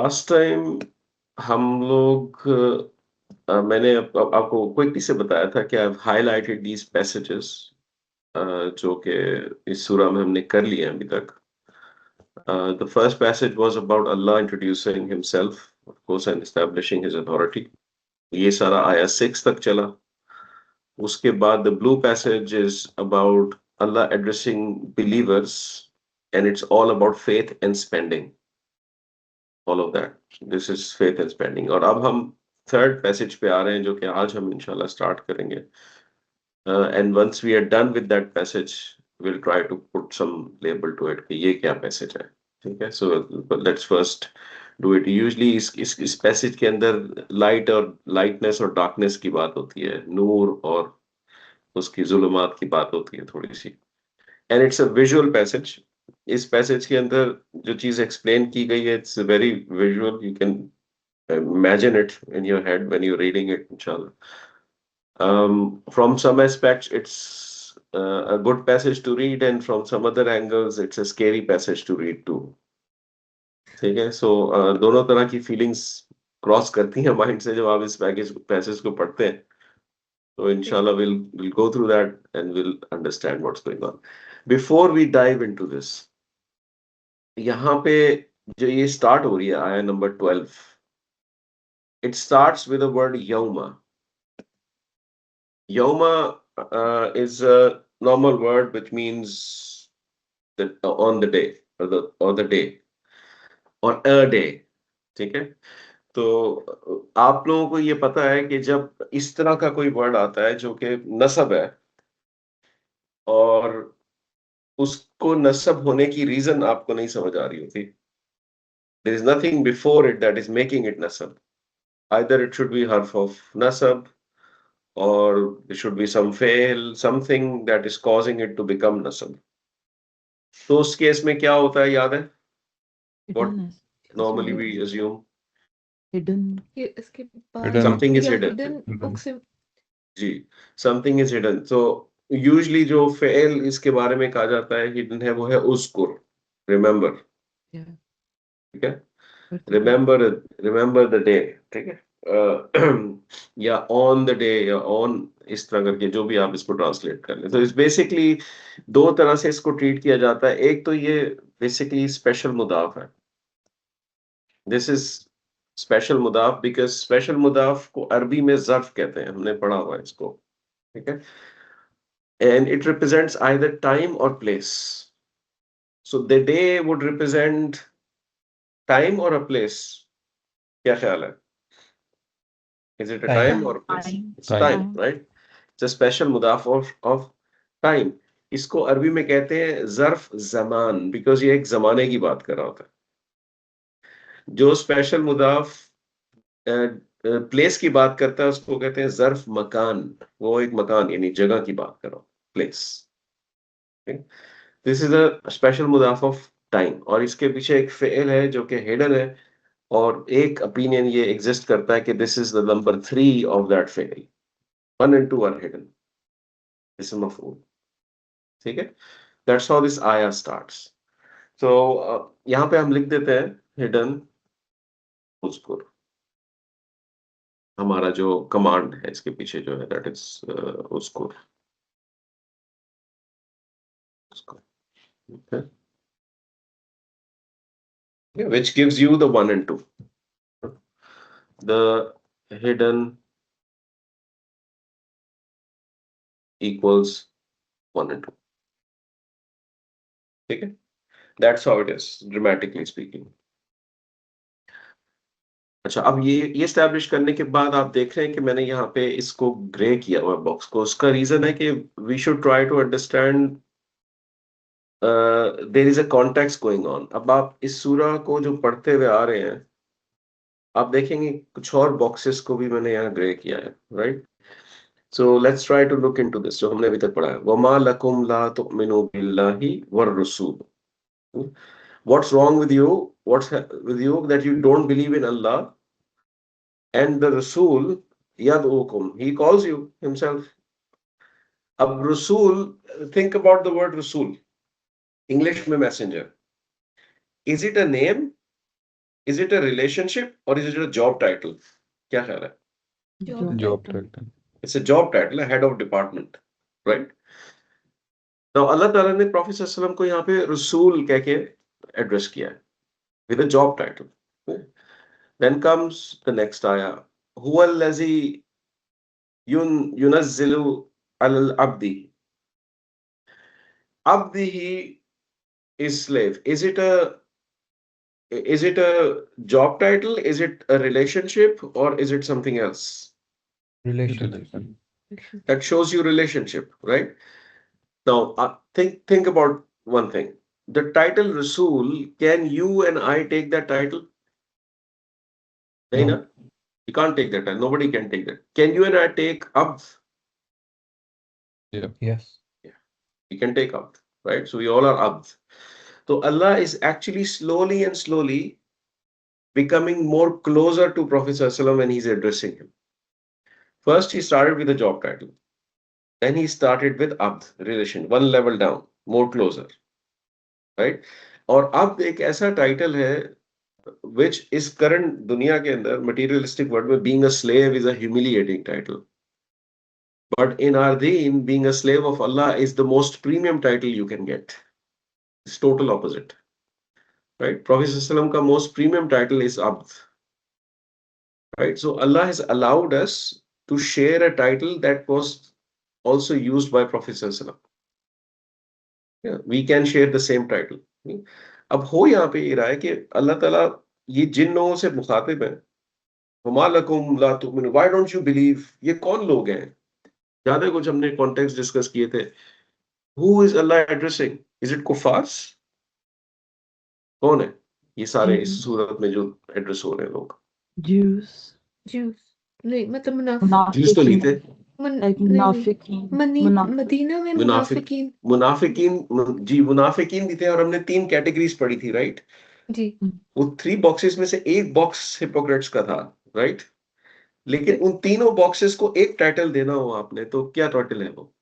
Last time हम लोग मैंने आपको क्विकली से बताया था कि I have highlighted these passages जो कि इस सूरा में हमने कर लिए हैं अभी तक. The first passage was about Allah introducing himself, of course, and establishing his authority. ये सारा आया 6 तक चला. उसके बाद the blue passage is about Allah addressing believers, and it's all about faith and spending. All of that. This is faith and spending. और अब हम third passage पे आ रहे हैं जो कि आज हम इंशाल्लाह start करेंगे. And once we are done with that passage, we'll try to put some label to it कि ये क्या passage है. ठीक है. So let's first do it. Usually इस passage के अंदर light और lightness और darkness की बात होती है. नूर और उसकी जुल्मात की बात होती है थोड़ी सी. And it's a visual passage. इस पैसेज के अंदर जो चीज एक्सप्लेन की गई है, it's very visual. You can imagine it in your head when you're reading it, inshallah. From some aspects, it's a good passage to read, and from some other angles, it's a scary passage to read too. ठीक है. So दोनों तरह की feelings cross करती हैं mind से जब आप इस पैसेज को पढ़ते हैं. So inshallah, we'll go through that and we'll understand what's going on. Before we dive into this, यहाँ पे जो ये स्टार्ट हो रही है आया number 12, it starts with the word yawma. Yawma is a normal word which means that on the day or the day or a day. ठीक है. तो आप लोगों को ये पता है कि जब इस तरह का कोई वर्ड आता है जो कि नसब है और उसको नसब होने की रीजन आपको नहीं समझ आ रही होती. There is nothing before it that is making it nasab. Either it should be harf of nasab or there should be some fail, something that is causing it to become nasab. तो उस case में क्या होता है याद है? What normally we assume? Hidden. इसके Hidden. Something is या hidden. hidden बुक से जी, something is hidden. So usually जो fail इसके बारे में कहा जाता है hidden है वो है उस्कुर, remember. Yeah. ठीक है. remember the day. ठीक है. या ऑन द डे या ऑन इस तरह करके जो भी आप इसको ट्रांसलेट कर लें. तो इस बेसिकली दो तरह से इसको ट्रीट किया जाता है. एक तो ये बेसिकली स्पेशल मुदाफ है. दिस इज स्पेशल मुदाफ बिकॉज स्पेशल मुदाफ को अरबी में ज़र्फ कहते हैं. हमने पढ़ा हुआ है इसको. ठीक है. And it represents either time or place. So the day would represent time or a place. क्या ख्याल है? Is it a time or a place? It's time, right? It's a special mudaf of time. इसको अरबी में कहते हैं ज़र्फ ज़मान because ये एक ज़माने की बात कर रहा होता है. जो स्पेशल मुदाफ प्लेस की बात करता है उसको कहते हैं ज़र्फ मकान. वो एक मकान यानी जगह की बात कर रहा हूँ. Place. This is a special मुदाफ ऑफ टाइम. और इसके पीछे एक फेल है जो कि हिडन है. और एक ओपिनियन ये एग्जिस्ट करता है कि this is the number 3 of that fell. 1 and 2 are hidden. This is maf'ul. ठीक है. That's how this ayah starts. So यहाँ पे हम लिख देते हैं hidden उसको. हमारा जो कमांड है इसके पीछे जो है that is उसको. Okay. Yeah, which gives you the 1 and 2. The hidden equals 1 and 2. ठीक है. That's how it is, dramatically speaking. अच्छा, अब ये एस्टैब्लिश करने के बाद आप देख रहे हैं कि मैंने यहाँ पे इसको ग्रे किया हुआ बॉक्स को. उसका रीजन है कि we should try to understand there is a context going on. अब आप इस सूरा को जो पढ़ते हुए आ रहे हैं आप देखेंगे कुछ और बॉक्सेस को भी मैंने यहाँ ग्रे किया है. Right. So let's try to look into this जो हमने अभी तक पढ़ा है. वमा लकुम ला तुमिनु बिल्लाहि वर रसूल. What's wrong with you? What's with you that you don't believe in Allah and the Rasul yad'ukum? He calls you himself. Ab Rasul, think about the word Rasul. English में messenger. Is it a name Is it a relationship or is it a job title? क्या ख्याल है? Job title. It's a job title, a head of department, right? Now अल्लाह ताला ने prophet सल्लल्लाहु अलैहि वसल्लम को यहाँ पे रसूल कह के एड्रेस किया है with a job title. Then comes the next ayah. हुवा الذي ينزل على العبد. Abdihi is slave. Is it a job title? Is it a relationship or is it something else? Relationship. That shows you relationship, right? Now, think about one thing. The title Rasul, can you and I take that title? No. No. You can't take that title. Nobody can take that. Can you and I take Abd? Yeah. Yes. We can take Abd, right? So we all are Abd. So Allah is actually slowly and slowly becoming more closer to Prophet Sallallahu Alaihi Wasallam when he's addressing him. First, he started with a job title. Then he started with Abd, relation, one level down, more closer, right? और Abd एक ऐसा title है which is current दुनिया के अंदर materialistic world में being a slave is a humiliating title. But in our deen, being a slave of Allah is the most premium title you can get. It's total opposite, right? Prophet Sallallahu Alaihi Wasallam का most premium title is Abd, right? So Allah has allowed us to share a title that was also used by Prophet Sallallahu Alaihi Wasallam. Yeah, we can share the same title. अब हो यहाँ पे ये रहा है कि अल्लाह ताला ये जिन लोगों से मुखातिब है, वमा लकुम ला तुमिनु, व्हाई डोंट यू बिलीव, ये कौन लोग हैं? याद है कुछ हमने कॉन्टेक्स्ट डिस्कस किए थे. Who is Allah addressing? Is it कुफार्स? कौन है ये सारे इस सूरत में जो एड्रेस हो रहे हैं लोग? Jews. नहीं मतलब मुनाफिक जूस तो नहीं थे. मुनाफिकीन. मदीना में मुनाफिक मुनाफिकीन जी, मुनाफिकीन भी थे और हमने 3 कैटेगरीज पढ़ी थी, राइट? जी. वो 3 बॉक्सेस में से एक बॉक्स हिपोक्रेट्स का था, राइट? लेकिन उन तीनों बॉक्सेस को एक टाइटल देना हो आपने, तो क्या टाइटल है वो?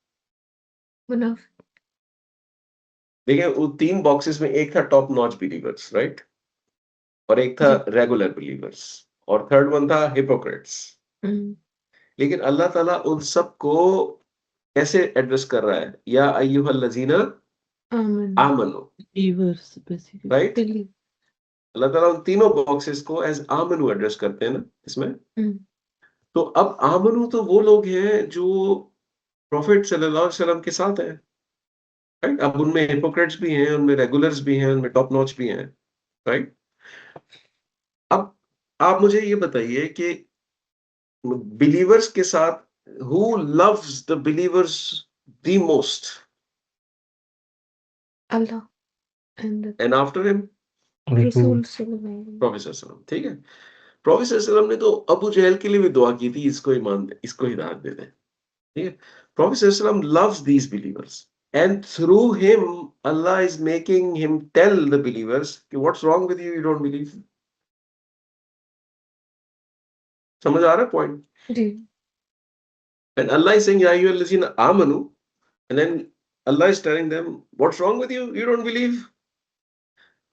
मुनाफिक. देखिए, उन 3 बॉक्सेस में एक था टॉप नॉच बिलीवर्स, राइट? और एक था रेगुलर बिलीवर्स और थर्ड वन था हिपोक्रेट्स. लेकिन अल्लाह ताला उन सबको कैसे एड्रेस कर रहा है? या अय्युहल्लज़ीना आमनु, Believers, basically. राइट? अल्लाह ताला उन तीनों बॉक्सेस को एज आमनु एड्रेस करते हैं ना इसमें. तो अब आमनु तो वो लोग हैं जो प्रॉफिट सल्लल्लाहु अलैहि वसल्लम के साथ हैं, राइट? अब उनमें हिपोक्रेट्स भी हैं, उनमें रेगुलर्स भी हैं, उनमें टॉप नॉच भी हैं, राइट? अब आप मुझे ये बताइए कि बिलीवर्स के साथ who loves the believers the most? Allah. And after him, रसूल प्रॉफिट सल्लल्लाहु अलैहि वसल्लम. ठीक है, प्रॉफिट सल्लल्लाहु अलैहि वसल्लम ने तो अबू जहल के लिए भी दुआ की थी, इसको ईमान दे, इसको हिदायत दे दे. ठीक है, प्रॉफिट सल्लल्लाहु अलैहि वसल्लम loves these believers and through him Allah is making him tell the believers what's wrong with you, you don't believe. समझ आ रहा है पॉइंट? जी. And Allah is saying, Ya ayyuhallazina amanu, and then Allah is telling them, what's wrong with you? You don't believe?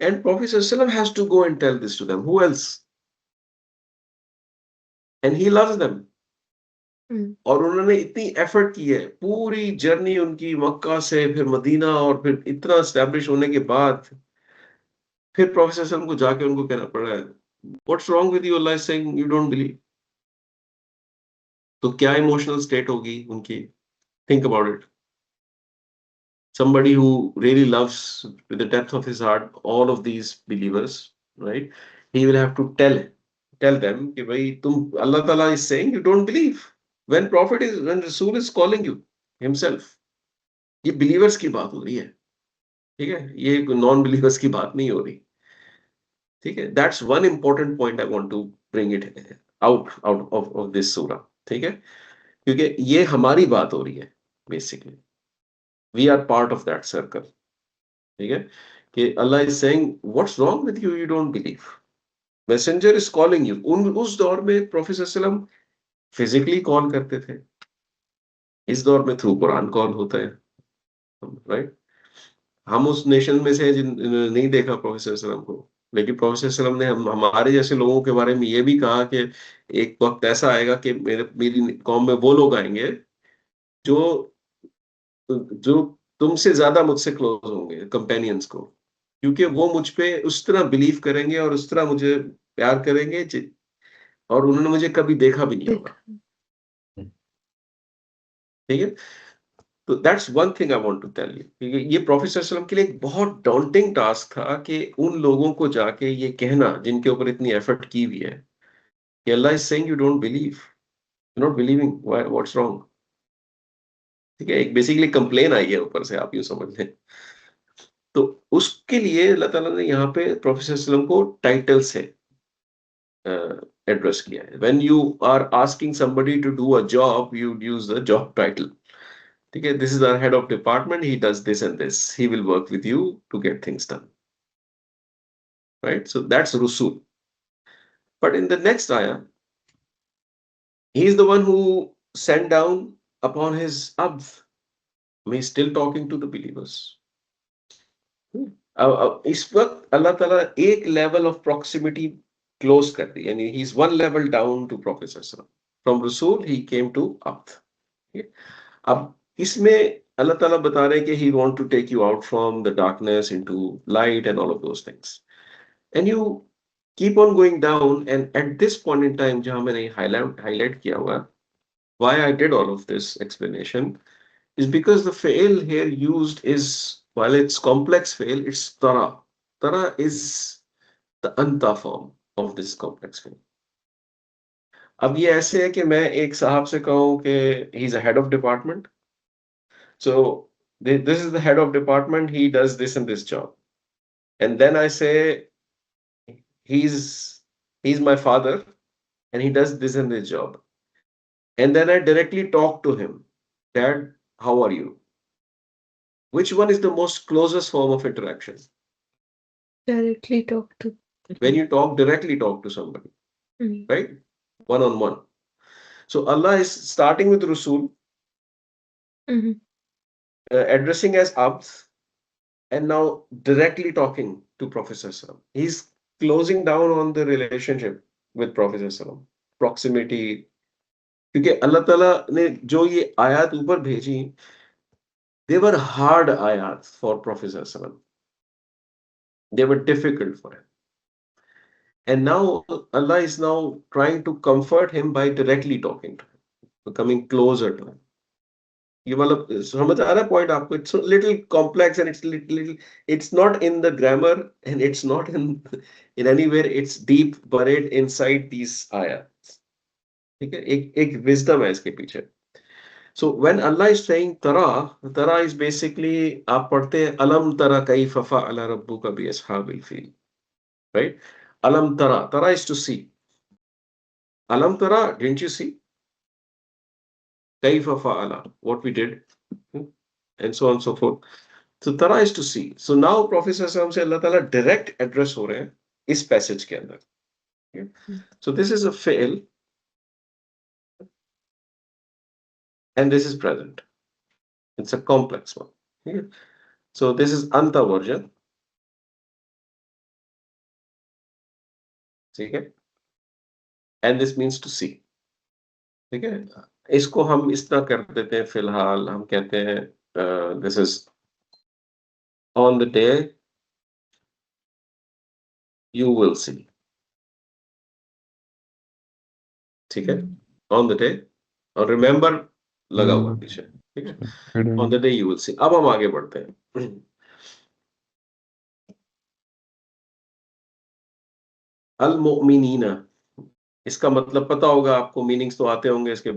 And Prophet ﷺ has to go and tell this to them. Who else? And he loves them. और उन्होंने इतनी effort की है, पूरी journey उनकी मक्का से फिर Medina और फिर इतना एस्टैब्लिश होने के बाद फिर प्रॉफेट सल्लल्लाहु अलैहि वसल्लम को जाके उनको कहना पड़ रहा है, what's wrong with you? Allah is saying you don't believe. तो क्या इमोशनल स्टेट होगी उनकी? Think about it. Somebody who really loves with the depth of his heart all of these believers, right? He will have to tell them कि भाई तुम, Allah Ta'ala is saying you don't believe. When Rasul is calling you himself, ये believers की बात हो रही है, ठीक है? ये नॉन बिलीवर्स की बात नहीं हो रही, ठीक है? That's one important point I want to bring it out of this surah, ठीक है? क्योंकि ये हमारी बात हो रही है basically. We are part of that circle. ठीक है, कि Allah is saying what's wrong with you, you don't believe. Messenger is calling you. उस दौर में Prophet सल्लल्लाहु अलैहि वसल्लम फिजिकली कॉल करते थे, इस दौर में थ्रू कुरान कॉल होता है, राइट? हम उस नेशन में से जिन्होंने नहीं देखा Prophet सल्लल्लाहु अलैहि वसल्लम को, लेकिन प्रोफेसर सल्लम ने हमारे जैसे लोगों के बारे में ये भी कहा कि एक वक्त ऐसा आएगा कि मेरी कौम में वो लोग आएंगे जो जो तुमसे ज्यादा मुझसे क्लोज होंगे, कंपेनियंस को, क्योंकि वो मुझ पे उस तरह बिलीव करेंगे और उस तरह मुझे प्यार करेंगे और उन्होंने मुझे कभी देखा भी नहीं होगा। देखा। ठीक है, तो that's one thing I want to tell you. ये प्रोफेसर सल्लम के लिए एक बहुत डॉन्टिंग टास्क था कि उन लोगों को जाके ये कहना जिनके ऊपर इतनी एफर्ट की हुई है कि Allah is saying you don't believe, you not believing, what's wrong. ठीक है, एक बेसिकली कंप्लेन आई है ऊपर से, आप यूं समझ लें। तो उसके लिए अल्लाह ताला ने यहाँ पे प्रोफेसर सल्लम को टाइटल से एड्रेस किया है। When you are asking somebody to do a job, you use the job title. ठीक है, this is our head of department, he does this and this, he will work with you to get things done, right? So that's रुसूल। But in the next आया, he is the one who sent down upon his abd. He is still talking to the believers. इस वक्त अल्लाह ताला एक level of proximity close कर दी, यानी he is one level down to professor from रसूल, he came to अब्द। अब इसमें अल्लाह ताला बता रहे हैं कि he want to take you out from the darkness into light and all of those things, and you keep on going down. And at this point in time, जहां मैंने highlight किया हुआ, why I did all of this explanation is because the fail here used is, while it's complex fail, it's tara. Tara is the anta form of this complex fail. अब ये ऐसे है कि मैं एक साहब से कहूं कि he is a head of department, so this is the head of department, he does this and this job, and then I say he's my father and he does this and this job, and then I directly talk to him, Dad, how are you? Which one is the most closest form of interaction? Directly talk to. When you directly talk to somebody, Mm. right? One on one. So Allah is starting with Rasul, Mhm. addressing as Abd, and now directly talking to Prophet Sallam. He's closing down on the relationship with Prophet Sallam. Proximity. क्योंकि अल्लाह ताला ने जो ये आयत ऊपर भेजी, they were hard ayat for Prophet Sallam. They were difficult for him. And now Allah is now trying to comfort him by directly talking to him, becoming closer to him. ये मतलब समझ आ रहा है पॉइंट आपको? It's little complex and it's not in the grammar and it's not in anywhere, it's deep buried inside these आयत। ठीक है, एक विजडम है इसके पीछे। So when Allah is saying तरा, तरा इज बेसिकली, आप पढ़ते हैं अलम तरा कैफ फअल रब्बुका बिअस्हाबिल फील, right? Alam tara. Tara is to see. Alam tara, didn't you see? Kaifa fa'ala, what we did, and so on and so forth. So tara is to see. So now Prophet Sallallahu से अल्लाह ताला direct address हो रहे हैं इस passage के अंदर. Okay? So this is a fail, and this is present. It's a complex one. Okay? So this is anta version. ठीक है? And this means to see. ठीक है? इसको हम इस तरह कर देते हैं, फिलहाल हम कहते हैं this is on the day you will see. ठीक है, ऑन द डे, और रिमेंबर लगा हुआ पीछे। ठीक है, on the day you will सी। अब हम आगे बढ़ते हैं। अल मोमिनीना, इसका मतलब पता होगा आपको, मीनिंग्स तो आते होंगे इसके,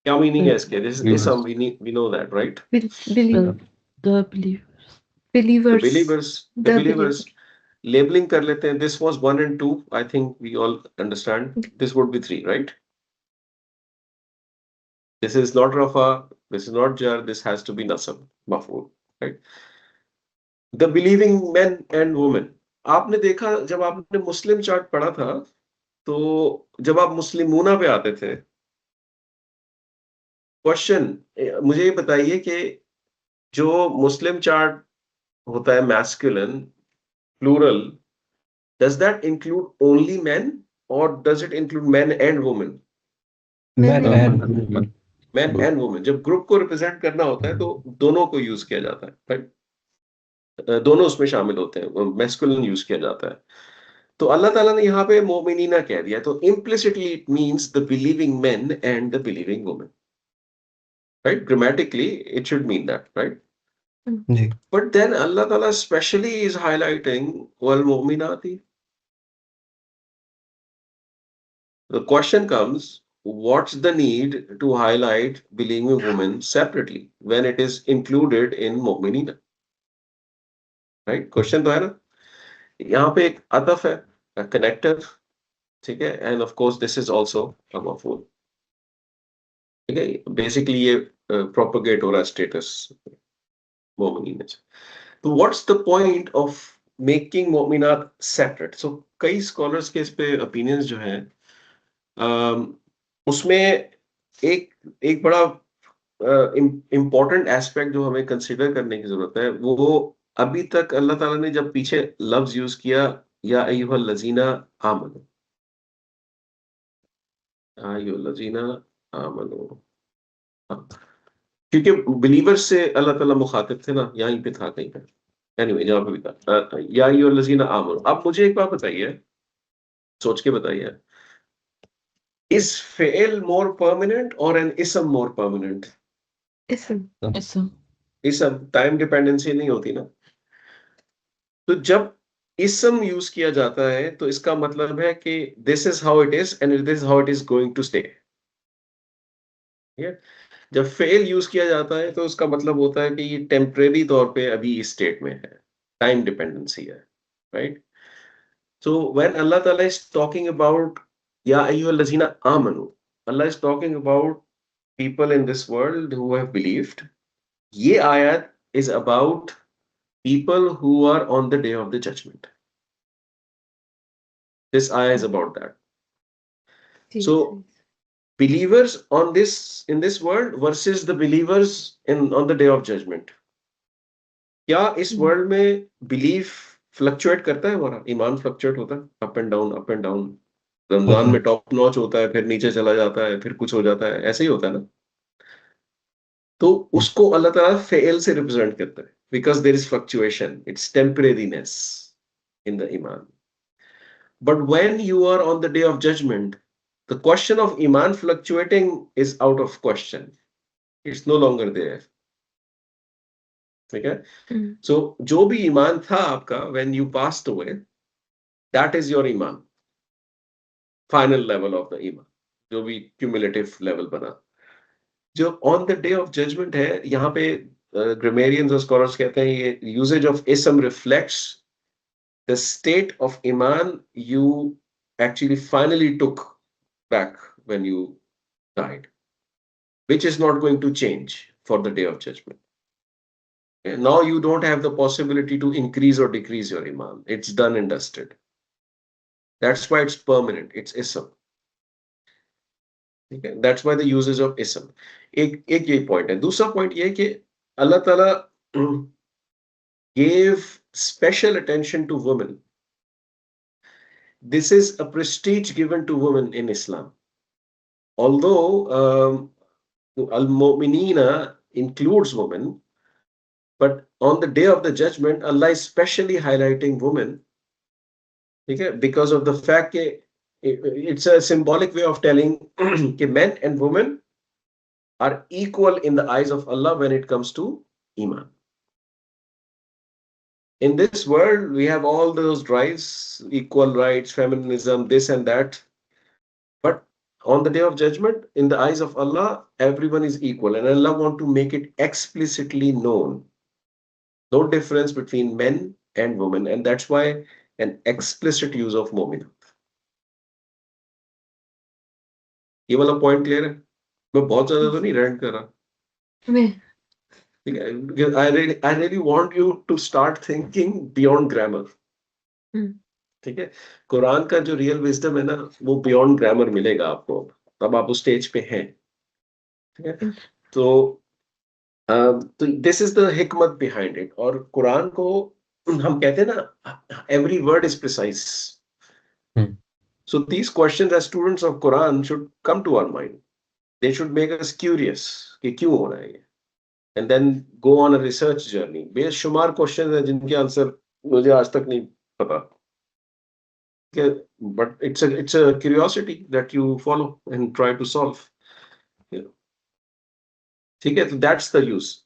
क्या मीनिंग है इसके? This we know that, right? Believer. The believers. Believers. The believers labelling कर लेते हैं। This was 1 and 2, I think we all understand. This would be 3, right? This is not rafa, this is not jar, this has to be nasab, maf'ul, right? The believing men and women. आपने देखा, जब आपने मुस्लिम chart पढ़ा था, तो जब आप मुस्लिमूना पे आते थे, क्वेश्चन मुझे ये बताइए कि जो मुस्लिम चार्ट होता है masculine, plural, does that include only men or does it include men and women? Men Men and and women. Men Both. and women. जब ग्रुप को रिप्रेजेंट करना होता है तो दोनों को यूज किया जाता है, राइट? दोनों उसमें शामिल होते हैं, मैस्कुलिन यूज किया जाता है। तो अल्लाह ताला ने यहाँ पे मोमिनीना कह दिया, तो implicitly it means the believing men and the believing women, right? Grammatically it should mean that, right? जी। But then Allah Ta'ala specially is highlighting wal mu'minati. The question comes, what's the need to highlight believing women separately when it is included in mu'minina? Right? Question तो है ना? यहाँ पे एक अतफ है, connector, ठीक है? And of course this is also a maf'ul. ठीक है? Basically ये propagate हो रहा है status mu'minina से। तो what's the point of making mu'minat separate? So कई scholars के इस पे opinions जो हैं, उसमें एक एक बड़ा इम्पोर्टेंट एस्पेक्ट जो हमें कंसिडर करने की जरूरत है, वो अभी तक अल्लाह ताला ने जब पीछे लफ्ज यूज किया या अय्युहल लजीना आमनू, अय्युहल लजीना आमनू, हाँ, क्योंकि बिलीवर्स से अल्लाह ताला मुखातिब थे ना, यहीं पे था कहीं पे, एनीवे जहाँ पे भी था, या अय्युहल लजीना आमनू। अब मुझे एक बात बताइए, सोच के बताइए, इज फेल मोर परमानेंट और एन इसम मोर परमानेंट? ism. Ism. इसम टाइम डिपेंडेंसी नहीं होती ना। तो जब इसम यूज किया जाता है तो इसका मतलब है कि this is how it is and this is how it is going to stay. ठीक है? जब फेल यूज किया जाता है तो उसका मतलब होता है कि ये टेम्परेरी तौर पे अभी इस स्टेट में है, टाइम डिपेंडेंसी है, राइट? सो व्हेन अल्लाह ताला इज टॉकिंग अबाउट या अय्युहल्लज़ीना आमनू, Allah is talking about people in this world who have believed. ये आयत is about people who are on the day of the judgment. This ayah is about that. So believers on this in this world versus the believers in on the day of judgment. क्या इस world में belief fluctuate करता है? हमारा ईमान fluctuate होता है, up and down up and down. Ramzan में top notch होता है, फिर नीचे चला जाता है, फिर कुछ हो जाता है, ऐसे ही होता है ना। तो उसको अल्लाह ताला फेल से रिप्रेजेंट करता है, because there is fluctuation, it's temporariness in the ईमान। But when you are on the day of judgment, the question of iman fluctuating is out of question. It's no longer there. Okay? So, जो भी ईमान था आपका when you passed away, that is your iman. Final level of the iman. जो भी cumulative level बना। जो on the day of judgment है, यहाँ पे grammarians और scholars कहते हैं ये usage of ism reflects the state of iman you actually finally took back when you died, which is not going to change for the day of judgment. Okay? Now you don't have the possibility to increase or decrease your iman. It's done and dusted. That's why it's permanent. It's ism. Okay? That's why the usage of ism. एक ये point है। दूसरा point ये है कि अल्लाह ताला gave special attention to women. This is a prestige given to women in Islam. Although al-mu'minina includes women, but on the day of the judgment, Allah is specially highlighting women, okay, because of the fact that it's a symbolic way of telling that men and women are equal in the eyes of Allah when it comes to Iman. In this world, we have all those drives, equal rights, feminism, this and that. But on the day of judgment, in the eyes of Allah, everyone is equal. And Allah wants to make it explicitly known. No difference between men and women. And that's why an explicit use of mominat. ये वाला point clear है? मैं बहुत ज्यादा तो नहीं rent कर रहा, ठीक है? I really want you to start thinking beyond grammar. ठीक है? कुरान का जो रियल विजडम है ना, वो बियॉन्ड ग्रामर मिलेगा आपको, तब आप उस स्टेज पे हैं। ठीक है? तो दिस इज द हिकमत बिहाइंड इट। और कुरान को हम कहते हैं ना, every word is precise. Hmm. So these questions as students of Quran should come to our mind. They should make us curious कि क्यों हो रहा है ये, and then go on a research journey. बेशुमार questions हैं जिनके आंसर मुझे आज तक नहीं पता, but it's a curiosity that you follow and try to solve. You know. ठीक है, तो that's the use.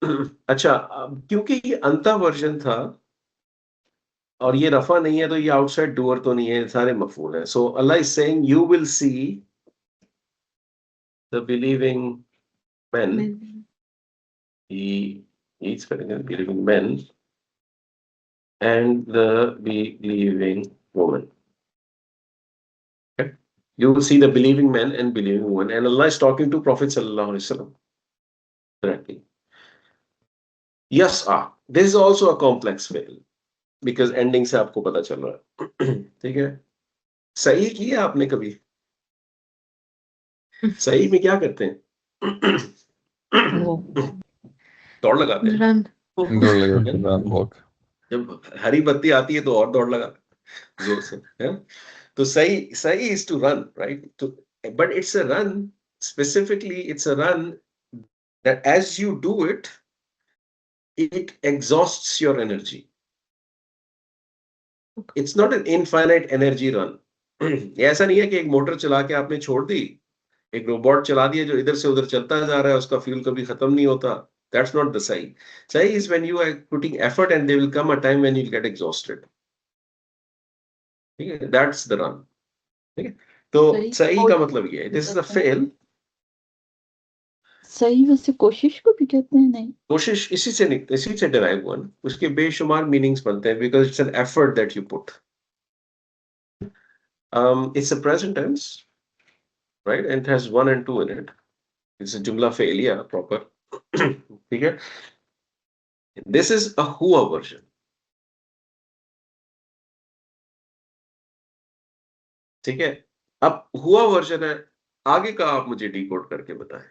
अच्छा, क्योंकि ये अंता वर्जन था और ये रफा नहीं है, तो ये आउटसाइड डूअर तो नहीं है, सारे मफूल हैं. So Allah is saying you will see the believing men. Men. He's spelling it believing men and the believing woman. Okay? You will see the believing men and believing woman, and Allah is talking to Prophet sallallahu alaihi wasallam directly. Yes, this is also a complex fail because ending से आपको पता चल रहा है. ठीक है, सही किया आपने कभी? सही में क्या करते हैं? वो दौड़ लगाते हैं. Run. दौड़ लगा के run walk. जब हरी बत्ती आती है तो और दौड़ लगा जोर से, है. तो सही सही is to run, right? तो but it's a run, specifically it's a run that as you do it, it exhausts your energy. It's not an infinite energy run. ऐसा नहीं है कि एक मोटर चला के आपने छोड़ दी, एक रोबोट चला दिया जो इधर से उधर चलता जा रहा है, उसका फ्यूल कभी खत्म नहीं होता. That's not the sahi. Sahi is when you are putting effort and there will come a time when you'll get exhausted. ठीक है, that's the run. ठीक है, तो सही का मतलब ये है, this is a fail. सही वैसे कोशिश को भी कहते हैं नहीं? कोशिश इसी से derive हुआ ना, उसके बेशुमार मीनिंग्स बनते हैं because it's an effort that you put. It's a present tense, right? And it has one and two in it. It's a jumla failure proper. ठीक है, this is a हुआ version. ठीक है, अब हुआ वर्जन है, आगे का आप मुझे डिकोड करके बताएं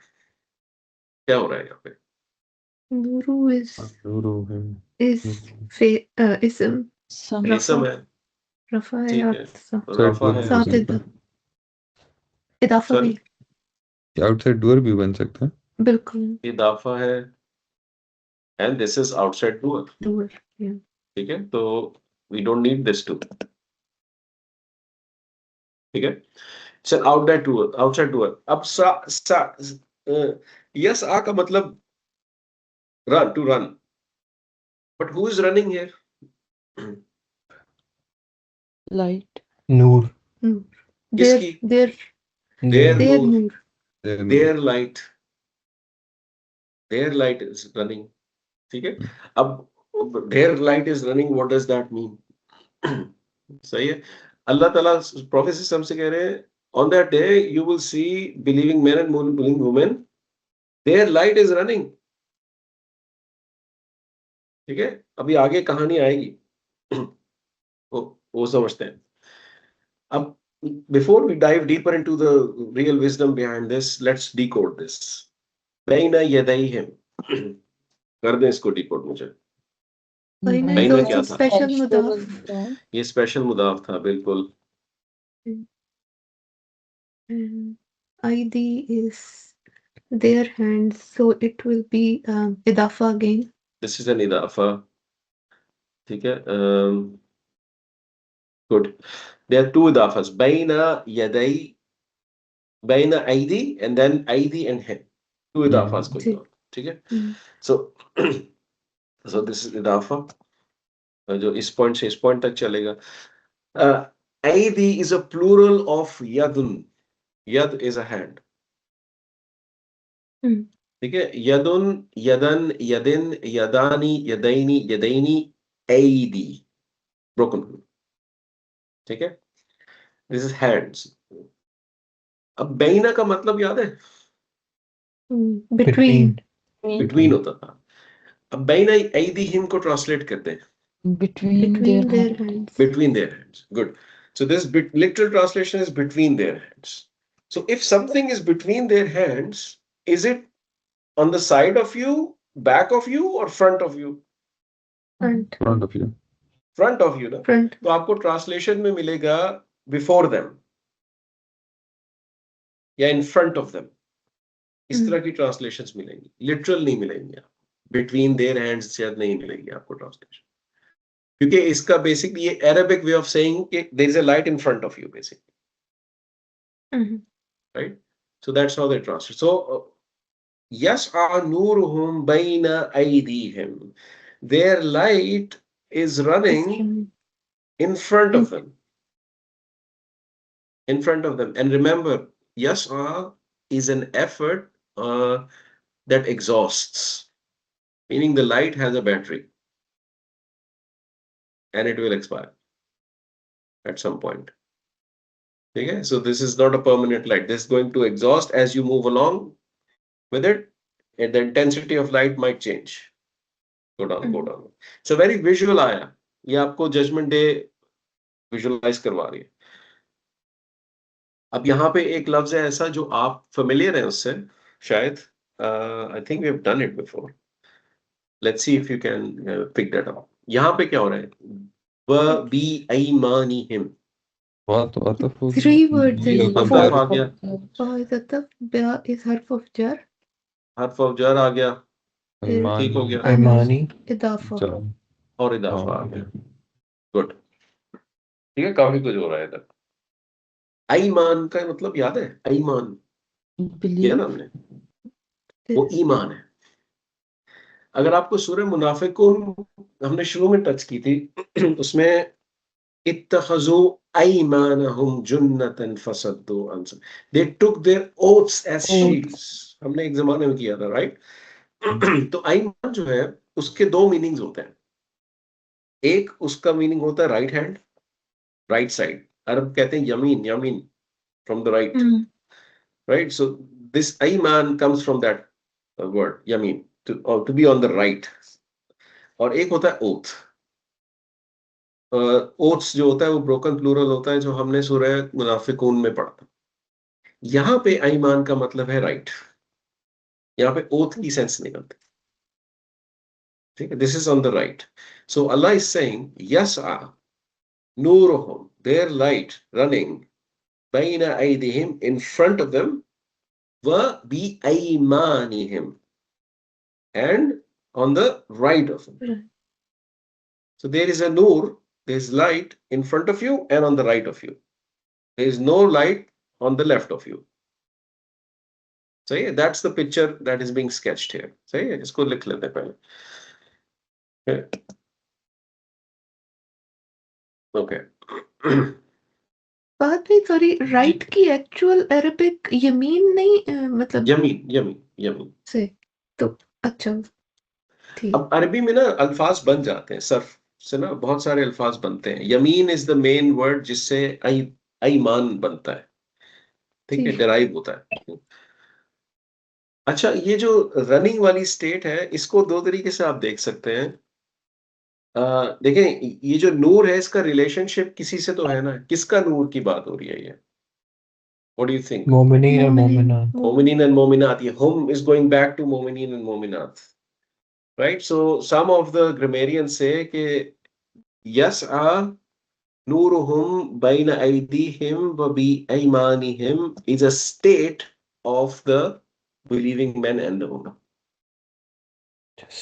क्या हो रहा है यहाँ पे. Nuru is Guru him. ism. Some इसम है, Rafa है ठीक है, आपसा. रफा है, साथ इदा- इदाफा Sorry? भी. आउटसाइड डोर भी बन सकता है. बिल्कुल. इदाफा है, and this is outside doer. Doer. Yeah. ठीक है, तो we don't need this to. ठीक है, चल outside doer. अब yes आ का मतलब run, to run, but who is running here? light. Noor. किसकी? Their Their Noor. their light, their light is running. ठीक है, अब their light is running, what does that mean? सही है, अल्लाह ताला प्रोफेट से कह रहे हैं on that day you will see believing men and believing women, their light is running. ठीक है, अभी आगे कहानी आएगी. वो समझते हैं. अब before we dive deeper into the real wisdom behind this, let's decode this. बैना यदैहिम, कर दें इसको डिकोड मुझे. Baina Baina is क्या also था? special mudaf. ये स्पेशल मुदाफ था, बिल्कुल. And ID is their hands, so it will be idafa again. This is an idafa. ठीक है, good. There are two idafas. Baina aidi and then aidi and him. Two idafas going on. ठीक है. So this is idafa. जो इस point से इस point तक चलेगा. Aidi is a plural of yadun. Yad is a hand. ठीक है, यदुन, यदन, यदिन, यदानी, यदैनी, यदैनी, aidi. Broken. ठीक है, this is hands. अब बैना का मतलब याद है? Between होता था. अब बैना ऐदिहिम को ट्रांसलेट करते हैं. Between their hands. Between their hands. Good. So this literal translation is between their hands. So if something is between their hands, is it on the side of you, back of you, or front of you? Front. Front of you. Front of you ना, Front. तो आपको translation में मिलेगा before them या इन front of them, इस तरह की translations मिलेंगी, लिटरल नहीं मिलेंगी आपको, बिटवीन देयर हैंड्स शायद नहीं मिलेगी आपको ट्रांसलेशन, क्योंकि इसका बेसिकली ये अरेबिक वे ऑफ सेइंग कि there is a light in front of you basically, right? So that's how they translate. So यस्आ नूरुहुम बैना अयदीहिम, their light is running in front of them, in front of them. And remember, yas'a is an effort that exhausts, meaning the light has a battery and it will expire at some point. Okay? So this is not a permanent light. This is going to exhaust as you move along with it, and the intensity of light might change. Go down, go down. It's a very visual ayah. ये आपको judgement day visualise करवा रही है. अब यहाँ पे एक लफ्ज है ऐसा जो आप फेमिलियर हैं उससे शायद, I think we have done it before. Let's see if you can pick that up. यहाँ पे क्या हो रहा है? व बी अयमानिहिम, बात अतफ होगी. 3 words ये in अतफ four. आ गया, Ataf, Ba is harf of jar. हर्फ ऑफ जर आ गया, ईमान. ठीक हो गया, Imani. Idafa. चलो. और इदाफा आ गया. गुड, ठीक है, काफी कुछ हो रहा है इधर. अईमान का मतलब याद है? अईमान किया बिलीव. ना हमने, वो ईमान है. अगर आपको सूरह मुनाफिकून हमने शुरू में टच की थी, उसमें इत्तखज़ू अयमानहुम जुन्नतन फसद्दू अन, they took their oaths as shields, हमने एक जमाने में किया था, राइट? तो अयमान जो है उसके दो मीनिंग्स होते हैं. एक उसका मीनिंग होता है राइट हैंड, राइट साइड. अरब कहते हैं Yamin, Yamin from the right, right? So this Ayman comes from that word Yamin, to be on the right. और एक होता है ओथ. ओथ्स जो होता है वो ब्रोकन प्लूरल होता है, जो हमने सूरह मुनाफिकून में पढ़ा था. यहाँ पे ईमान का मतलब है राइट, यहाँ पे ओथ की सेंस निकलती. ठीक है, this is on the right. So Allah is saying यस्आ नूरुहुम, देयर लाइट रनिंग बैना अयदीहिम, इन फ्रंट ऑफ देम, व बिअयमानिहिम, and on the right of them. So there is a nur, there is light in front of you and on the right of you. There is no light on the left of you. So yeah, that's the picture that is being sketched here. So yeah, इसको लिख लेते हैं पहले. Okay. बात भी sorry, right की actual Arabic Yamin नहीं, मतलब यमीन, यमीन, यमीन से, तो अच्छा ठीक. अब अरबी में ना अल्फाज बन जाते हैं, सर्फ से ना बहुत सारे अल्फाज बनते हैं. Yamin is the main word जिससे अईमान बनता है. ठीक है, डेराइव होता है. अच्छा, ये जो रनिंग वाली स्टेट है, इसको दो तरीके से आप देख सकते हैं. देखें, ये जो नूर है इसका रिलेशनशिप किसी से तो है ना. किसका नूर की बात हो रही है ये? What do you think? Mu'mineen and Mu'minat. Mu'mineen and Mu'minat. ये hum is going back to Mu'mineen and Mu'minat, right? So some of the grammarians say कि yas'a nuruhum bayna aydihim wa bi aymanihim is a state of the believing men and the women.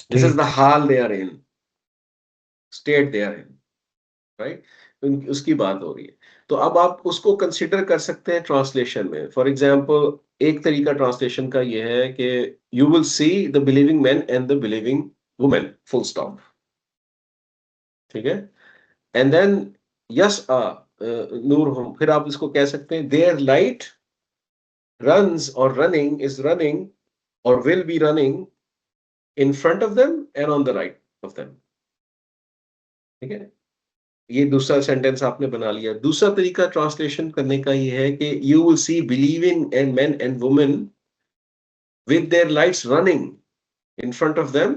This is the hal they are in, state they are in, right? उसकी बात हो रही है. तो अब आप उसको कंसिडर कर सकते हैं ट्रांसलेशन में. फॉर एग्जाम्पल, एक तरीका ट्रांसलेशन का ये है कि you will see the believing man and the believing women, full stop. ठीक है, एंड देन यस नूरहुम, फिर आप इसको कह सकते हैं देयर लाइट रन्स और रनिंग इज रनिंग और will be running in front of them and on the right of them. ठीक है, ये दूसरा सेंटेंस आपने बना लिया. दूसरा तरीका ट्रांसलेशन करने का ये है कि you will C believing and main and women with their lights running in front of them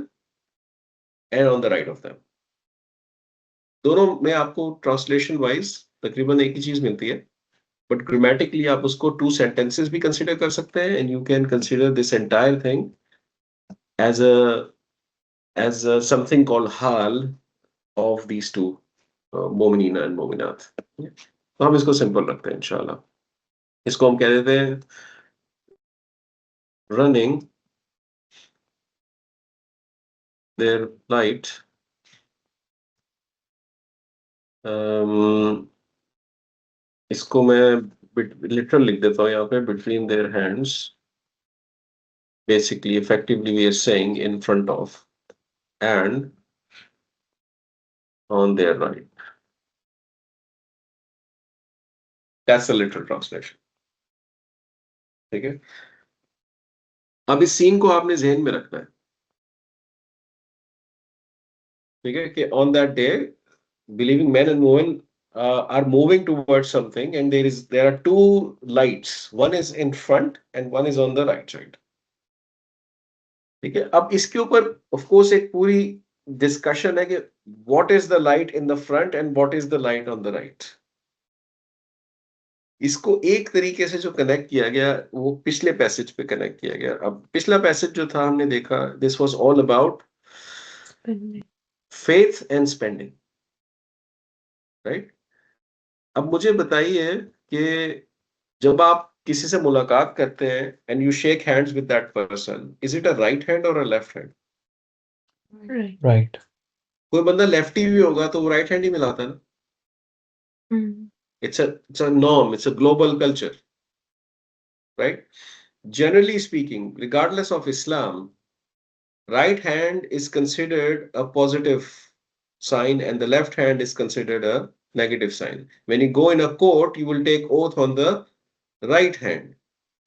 and on the right of them. दोनों में आपको ट्रांसलेशन वाइज तकरीबन एक ही चीज मिलती है, बट ग्रामेटिकली आप उसको टू सेंटेंसेस भी कंसीडर कर सकते हैं, and you can consider this entire thing as a something called हाल of these two, मोमिनीन and मोमिनात. तो हम इसको सिंपल रखते हैं इंशाल्लाह. इसको हम कह देते हैं running their light, इसको मैं लिटरल लिख देता हूँ यहाँ पे, between their hands. Basically, effectively, we are saying in front of and on their right. That's the literal translation. ठीक है. अब इस सीन को आपने जहन में रखना है. ठीक है कि on that day, believing men and women are moving towards something, and there are two lights. One is in front and one is on the right side. ठीक है. अब इसके ऊपर of course एक पूरी डिस्कशन है कि what is the light in the front and what is the light on the right. इसको एक तरीके से जो कनेक्ट किया गया वो पिछले पैसेज पे कनेक्ट किया गया. अब पिछला पैसेज जो था हमने देखा, this was all about faith and spending, right. अब मुझे बताइए कि जब आप किसी से मुलाकात करते हैं and you shake hands with that person, is it a right hand और अ लेफ्ट हैंड? राइट. कोई बंदा लेफ्टी भी होगा तो वो राइट हैंड ही मिलाता है ना. It's a norm, it's a global culture, right? Generally speaking, regardless of Islam, right hand is considered a positive sign and the left hand is considered a negative sign. When you go in a court, you will take oath on the right hand.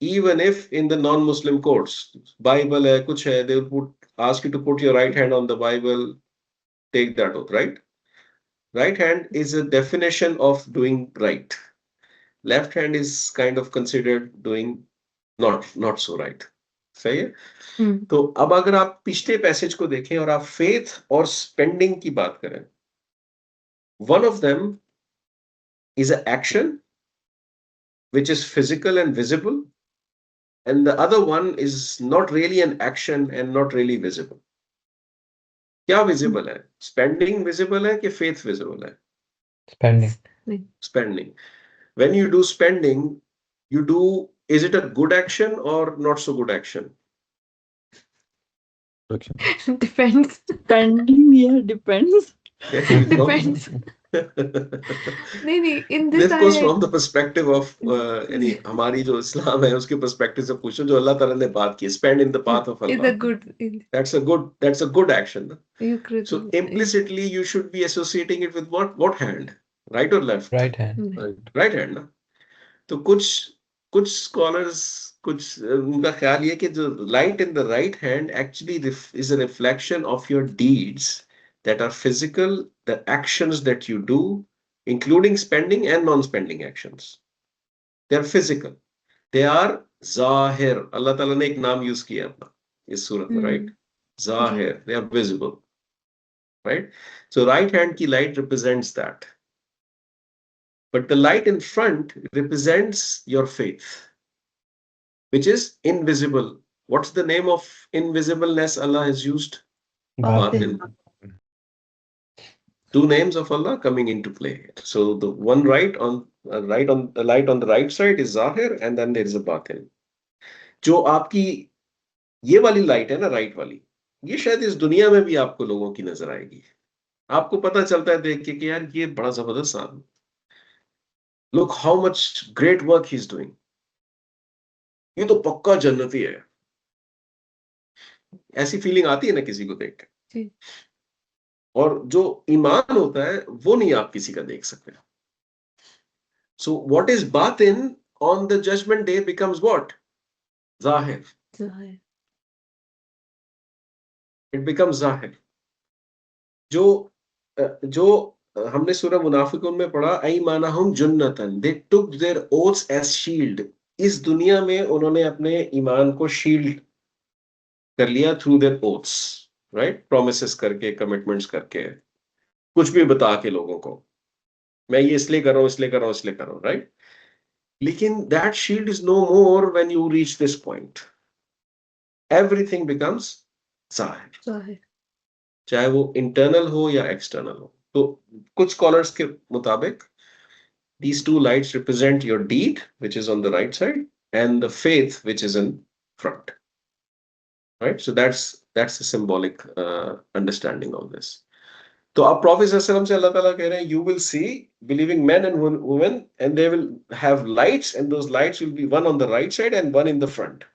Even if in the non-Muslim courts, Bible hai, kuch hai, they will ask you to put your right hand on the Bible, take that oath, right? Right hand is a definition of doing right. Left hand is kind of considered doing not so right. सही है. तो अब अगर आप पिछले passage को देखें और आप फेथ और स्पेंडिंग की बात करें, one of them is an action which is physical and visible, and the other one is not really an action and not really visible. क्या visible है? Spending visible है कि faith visible है? Spending. When you do spending, is it a good action or not so good action? Depends. Spending, yeah, depends. Depends. नहीं in this This goes ayah, from the perspective of यानी हमारी जो इस्लाम है उसके perspective से पूछो, जो अल्लाह ताला ने बात की, spend in the path of is Allah. a good. That's a good action. You could. So implicitly you should be associating it with what hand? Right or left? Right hand. Right hand ना. तो कुछ scholars, कुछ उनका ख्याल ये कि जो light in the right hand actually is a reflection of your deeds that are physical, the actions that you do, including spending and non-spending actions. They are physical. They are zahir. Allah Ta'ala ने एक नाम use किया अपना इस सूरत में, right? Zahir. They are visible, right? So right hand की light represents that. But the light in front represents your faith, which is invisible. What's the name of invisibleness Allah has used? Batin. Two names of Allah coming into play. So the one light on the right side is Zahir, and then there is a Batin. जो आपकी ये वाली light है ना, right वाली, ये शायद इस दुनिया में भी आपको लोगों की नजर आएगी. आपको पता चलता है देख के कि यार ये बड़ा जबरदस्त आदमी, look how much great work he's doing, ये तो पक्का जन्नती है. ऐसी फीलिंग आती है ना किसी को देख के. और जो ईमान होता है वो नहीं आप किसी का देख सकते. So what is batin on the judgment day becomes what? Zahir. It becomes zahir. जो हमने सूरह मुनाफिकून में पढ़ा, ऐमानहुम जुन्नतन, they took their oaths as shield. इस दुनिया में उन्होंने अपने ईमान को शील्ड कर लिया through their oaths, right? Promises करके, commitments करके, कुछ भी बता के लोगों को, मैं ये इसलिए कर रहा हूँ, right? लेकिन that shield is no more when you reach this point. Everything becomes zahir. चाहे वो internal हो या external हो. तो कुछ स्कॉलर्स के मुताबिक these two lights represent your deed, which is on the right side, and the faith, which is in front. Right? So that's the symbolic understanding of this. तो अब Prophet ﷺ से अल्लाह ताला कह रहे हैं, you will see believing men and women, and they will have lights, and those lights will be one on the right side and one in the front,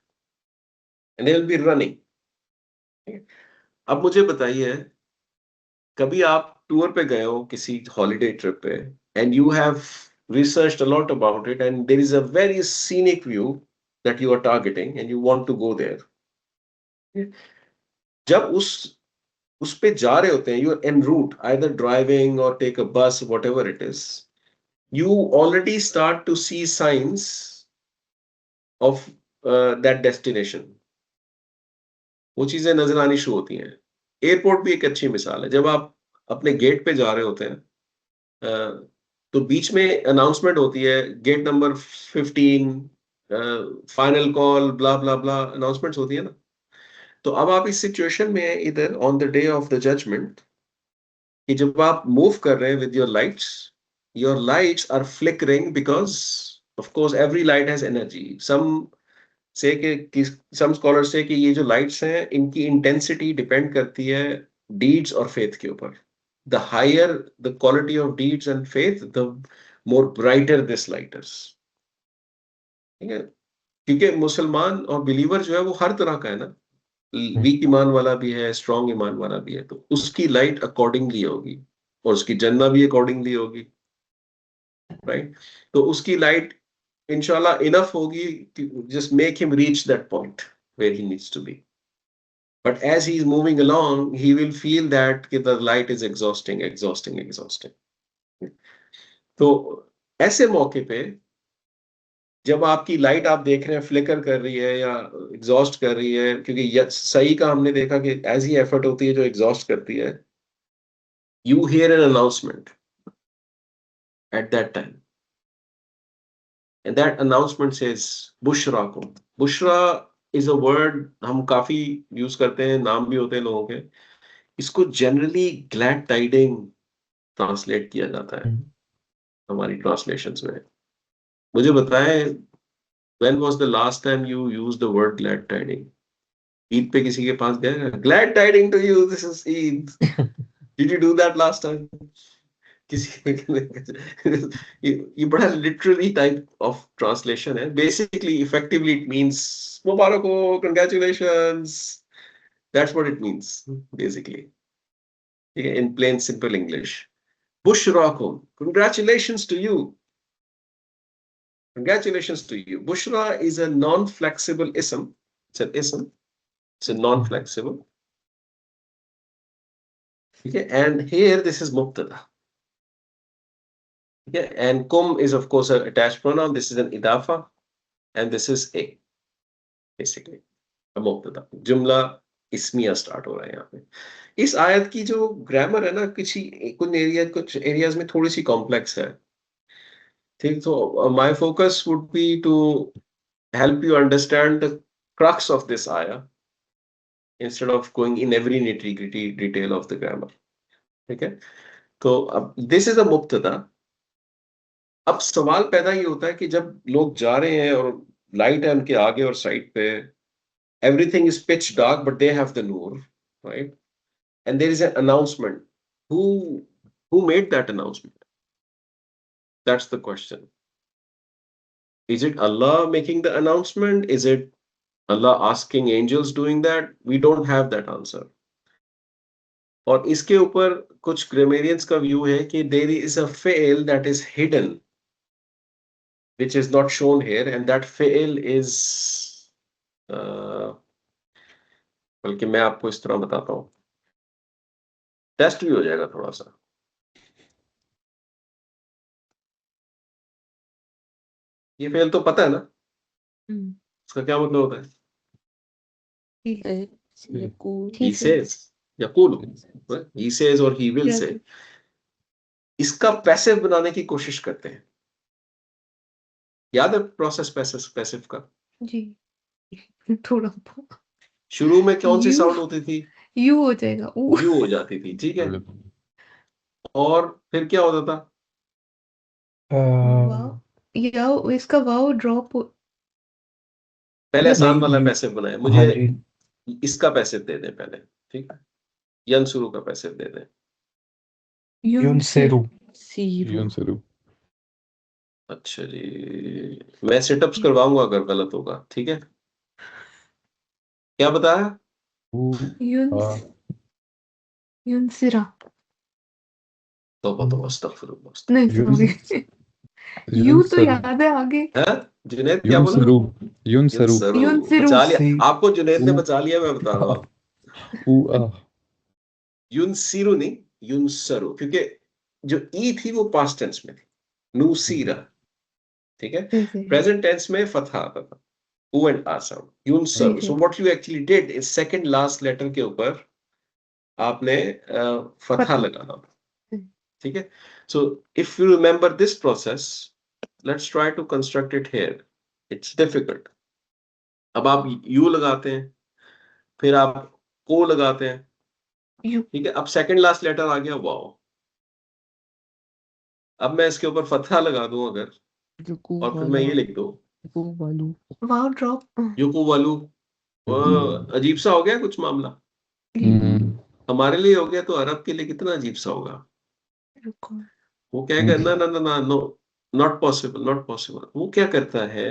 and they will be running. अब मुझे बताइए, कभी आप tour पे गए हो किसी holiday trip पे, and you have researched a lot about it, and there is a very scenic view that you are targeting and you want to go there. जब उस पे जा रहे होते हैं, you are en route, either driving or take a bus, whatever it is, you already start to see signs of that destination. वो चीजें नजर आनी शुरू होती हैं. एयरपोर्ट भी एक अच्छी मिसाल है. जब आप अपने गेट पे जा रहे होते हैं, तो बीच में अनाउंसमेंट होती है, गेट नंबर 15, फाइनल कॉल, ब्ला ब्ला ब्ला, अनाउंसमेंट्स होती है ना. तो अब आप इस सिचुएशन में हैं इधर on the day of the judgement, कि जब आप मूव कर रहे हैं with your lights are flickering, because of course every light has energy. Some scholars say कि ये जो लाइट्स हैं, इनकी इंटेंसिटी डिपेंड करती है डीड्स और फेथ के ऊपर. The higher the quality of deeds and faith, the more brighter this light is. ठीक है, क्योंकि मुसलमान और बिलीवर जो है वो हर तरह का है ना. वीक ईमान वाला भी है, स्ट्रॉन्ग ईमान वाला भी है, तो उसकी लाइट अकॉर्डिंगली होगी और उसकी जन्नत भी अकॉर्डिंगली होगी. राइट? तो उसकी लाइट इंशाल्लाह इनफ होगी just make him reach that point where he needs to be. But as he is moving along, he will feel that the light is exhausting. तो ऐसे मौके पे जब आपकी लाइट आप देख रहे हैं फ्लिकर कर रही है या एग्जॉस्ट कर रही है, क्योंकि सही का हमने देखा कि एज ही एफर्ट होती है जो एग्जॉस्ट करती है, you hear an announcement at that time, and that announcement says बुशराकुम. बुशरा इज अ वर्ड हम काफी यूज करते हैं, नाम भी होते हैं लोगों के. इसको जनरली ग्लैड टाइडिंग ट्रांसलेट किया जाता है हमारी ट्रांसलेशंस में. मुझे बताएं, when was the last time you used the word glad tiding? Eid पे किसी के पास गए, glad tiding to you, this is Eid. Did you do that last time? किसी ये बड़ा literally type of translation है. Basically, effectively it means मुबारक हो, congratulations. That's what it means basically. In plain simple English. Bushrakum, congratulations to you. Congratulations to you. Bushra is a non-flexible ism. It's an ism. It's a non-flexible. Okay, and here this is mubtada. Okay, and kum is of course an attached pronoun. This is an idafa, and this is a, basically a mubtada. Jumla ismiya start हो रहा है यहाँ पे. इस आयत की जो grammar है ना, कुछ एरियाज में थोड़ी सी कॉम्प्लेक्स है. ठीक, तो my focus would be to help you understand the crux of this ayah instead of going in every nitty-gritty detail of the grammar. ठीक है, तो अब this is a मुब्तदा. अब सवाल पैदा ये होता है कि जब लोग जा रहे हैं और लाइट है उनके आगे और साइड पे, everything is pitch dark but they have the noor, right? And there is an announcement. Who made that announcement? That's the question. Is it Allah making the announcement? Is it Allah asking angels doing that? We don't have that answer. और इसके ऊपर कुछ grammarians का view है कि there is a fail that is hidden, which is not shown here, and that fail is बल्कि मैं आपको इस तरह बताता हूँ, टेस्ट भी हो जाएगा थोड़ा सा. ये फेल तो पता है ना, उसका क्या मतलब होता है? He says, यकूल, he says और he will say. इसका पैसिव बनाने की कोशिश करते हैं. याद है प्रोसेस पैसिव का? जी थोड़ा शुरू में कौन सी साउंड होती थी? यू हो जाएगा, यू हो जाती थी. ठीक है, और फिर क्या होता था? वाव या इसका वाव ड्रॉप पहले मतलब आसान नहीं वाला यू पैसिव बनाए, हाँ मुझे जी इसका पैसिव दे दें पहले, ठीक है, यन शुरू का पैसिव दे दें। यूनसिर युनसेरु Zero. युनसेरु अच्छा जी, मैं सिटअप्स करवाऊंगा अगर गलत होगा, ठीक है। क्या बताया? उ यून्स आ यूनसिरा तौबा तौबा, अस्तगफिरुल्लाह, नहीं युन सॉरी यू तो युनसेरु याद है आगे हैं? जुनैद क्या बोला? युनसेरु युनसेरु युनसरू। यूनसिरू बचा लिया सी आपको, जुनैद उ ने बचा लिया, मैं बता रहा आ हूँ। उ आ युनसिरू नहीं, युनसरू, क्योंकि जो ई थी वो पास्ट टेंस में थी, नूसीरा, ठीक है। सही सही प्रेजेंट टेंस में फतहा आता था, ओ एंड आ साउंड, सही युनसरू। सही so what you actually did is second last letter के ऊपर आपने फतहा पता लगाना था, ठीक है। So if you remember this process, let's try to construct it here. It's difficult. अब आप यू लगाते हैं, फिर आप को लगाते हैं, यू ठीक है। अब सेकंड लास्ट लेटर आ गया वाओ। अब मैं इसके ऊपर फतहा लगा दूं अगर, Yuku और फिर मैं wala. ये लिख दूं Yuku walu. वाव ड्रॉप युकू वालू, युकु अजीब सा हो गया कुछ मामला। हम्म हमारे लिए हो गया, तो अरब के लिए कितना अजीब सा होगा। रुको वो कहेगा ना ना ना ना, no, not possible, not possible. वो क्या करता है,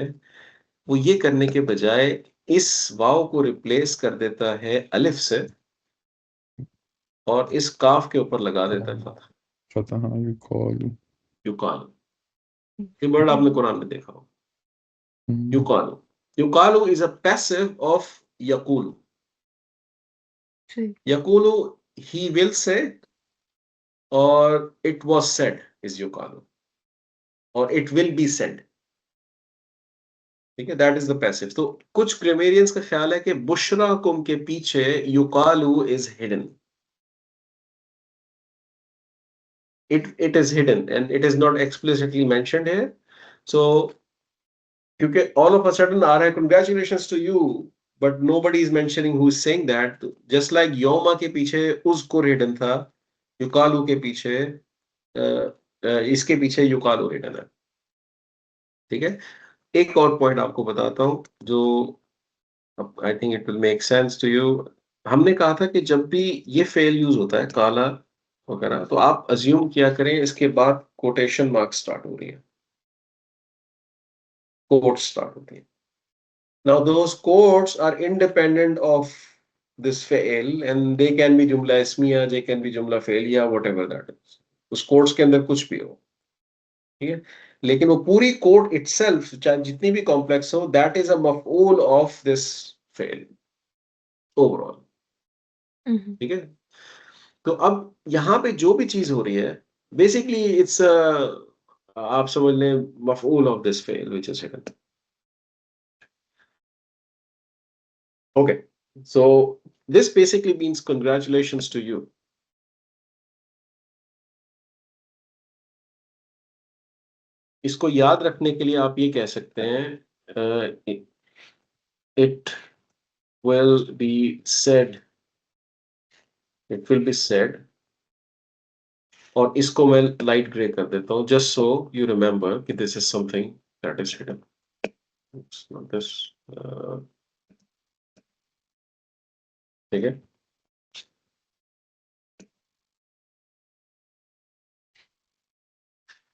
वो ये करने के बजाय इस वाव को रिप्लेस कर देता है अलिफ से, और इस काफ के ऊपर लगा देता है फतहा। फतहा युकालु युकाल, ये वर्ड आपने कुरान में देखा हो, हम्म युकालू। युकालू इज अ पैसिव ऑफ यकूल। सही यकूलू, ही विल से, और इट वाज सेड इज युकालू, और इट विल बी सेड, ठीक है। That is the passive. तो कुछ ग्रामेरियंस का ख्याल है कि बुशरा कुम के पीछे युकालू is hidden, it is hidden and it is not explicitly mentioned here. So क्योंकि all of a sudden आ रहा है congratulations to you, but nobody is mentioning who is saying that. Just like Yoma के पीछे उज़कुर hidden था, युकालू के पीछे इसके पीछे युकालू हिडन है, ठीक है। एक और पॉइंट आपको बताता हूं, जो I think it will make sense to you. हमने कहा था कि जब भी ये फेल यूज होता है, काला वगैरह, तो आप अज्यूम किया करें इसके बाद कोटेशन मार्क्स स्टार्ट हो रही है, कोट्स स्टार्ट होती है। Now those quotes are independent of this fail, and they can be jumla ismiya, they can be jumla failiya, whatever that is. उस कोट्स के अंदर कुछ भी हो, ठीक है। लेकिन वो पूरी कोट इटसेल्फ, चाहे जितनी भी कॉम्प्लेक्स हो, दैट इज अ मफऊल ऑफ दिस फेल ओवरऑल, ठीक है। तो अब यहाँ पे जो भी चीज हो रही है, बेसिकली इट्स आप समझ लें मफऊल ऑफ दिस फेल which is hidden. Okay, so this basically means congratulations to you. इसको याद रखने के लिए आप ये कह सकते हैं, it will be said, it will be said, और इसको मैं लाइट ग्रे कर देता हूँ, just so you remember कि this is something that is hidden. It's not this, ठीक है।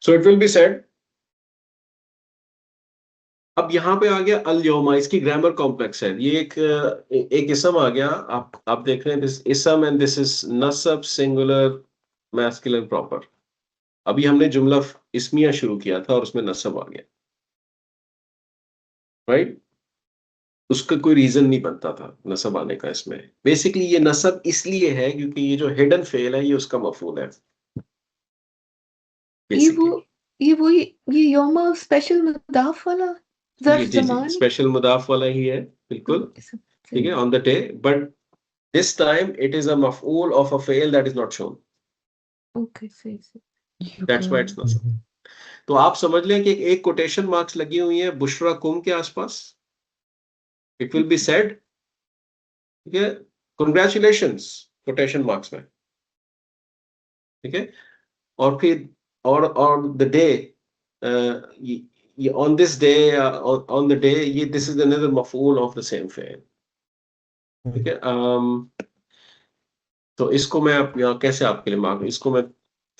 So it will be said। अब यहाँ पे आ गया अल यौमा, इसकी ग्रामर कॉम्प्लेक्स है। ये एक इसम आ गया, आप देख रहे हैं, दिस इसम एंड दिस इज नसब सिंगुलर मैस्कुलिन प्रॉपर। अभी हमने जुमला इस्मिया शुरू किया था और उसमें नसब आ गया, राइट। उसका कोई रीजन नहीं बनता था नसब आने का इसमें। बेसिकली ये नसब इसलिए है क्योंकि ये जो हिडन फेल है ये उसका मफूल है ये वो बेसिकली। ये वो ये योमा स्पेशल मुदाफ वाला ये ज़र्फ जी जी ज़मानी स्पेशल मुदाफ वाला ही है, बिल्कुल, ठीक है, सही on the day, but this time it is a मफूल ऑफ अ फेल that is not shown, okay सही सही दैट्स व्हाई Yuka. इट्स नसब। तो आप समझ लें कि एक कोटेशन मार्क्स लगी हुई है बुशरा कुम के आसपास, इट विल बी सेड, ठीक है, कंग्रेचुलेशंस कोटेशन मार्क्स में, ठीक है। और फिर और द डे, ये on this day, on the day, ये this is another मफूल of the same fi'l. ठीक है. तो इसको मैं यहाँ कैसे आपके लिए मार्क, इसको मैं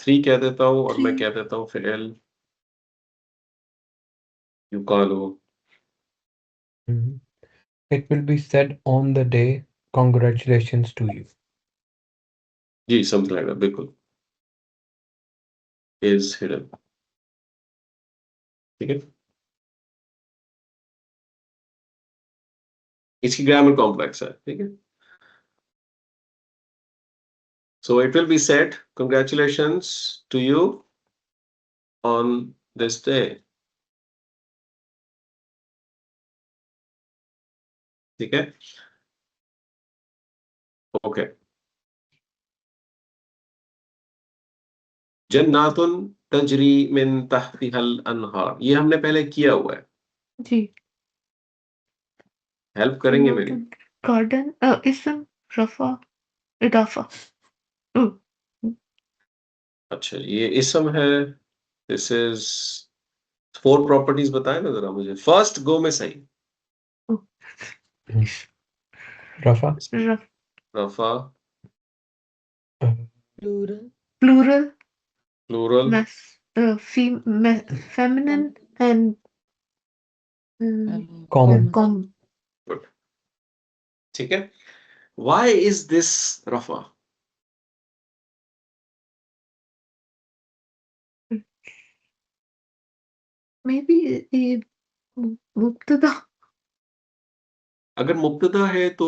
3 कह देता हूँ और मैं 3. कह देता हूँ फि'ल युकालू. It will be said on the day, congratulations to you. जी, समथिंग लाइक दैट, बिल्कुल. Is hidden. ठीक है. इसकी ग्रामर कॉम्प्लेक्स है. ठीक है. So it will be said, congratulations to you on this day. ठीक है. ओके. जन्नातुन तजरी मिन तहतिहल अनहार, ये हमने पहले किया हुआ है. जी. हेल्प करेंगे मेरी. गार्डन इसम रफा इदाफा. अच्छा, ये इसम है. दिस इज 4 प्रॉपर्टीज बताए ना जरा मुझे. फर्स्ट गो में सही. Rafa, रफा, Plural. Plural, plural, feminine and common. common. Good. ठीक है. व्हाई इज दिस रफा? Maybe ये मुब्तदा. अगर मुब्तदा है तो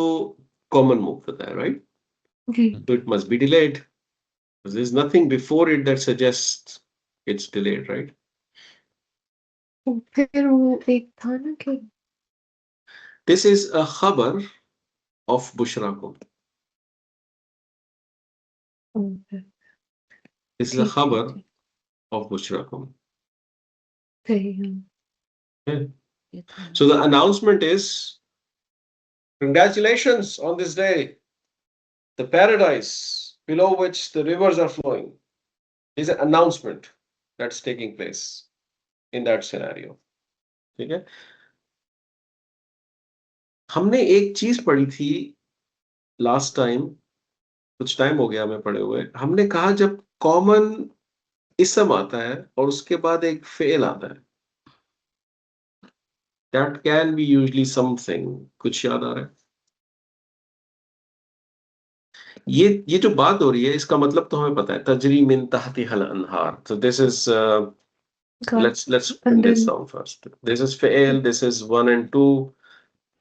कॉमन मुब्तदा है, राइट? जी. So it must be delayed. There's nothing before it that suggests it's delayed, right? फिर वो एक था ना कि This is a khabar of bushrakum. This is a ठीक khabar ठीक of bushrakum. सही है. Okay. ये था. So the announcement is, congratulations on this day. The paradise below which the rivers are flowing is an announcement that's taking place in that scenario. ठीक है. हमने एक चीज पढ़ी थी लास्ट टाइम, कुछ टाइम हो गया हमें पढ़े हुए. हमने कहा जब कॉमन इसम आता है और उसके बाद एक फेल आता है, that can be usually something. कुछ याद आ रहा है? ये जो बात हो रही है इसका मतलब तो हमें पता है, तजरी मिन तहतिहल अनहार. So this is let's print and this then down first. This is fail, this is 1 and 2.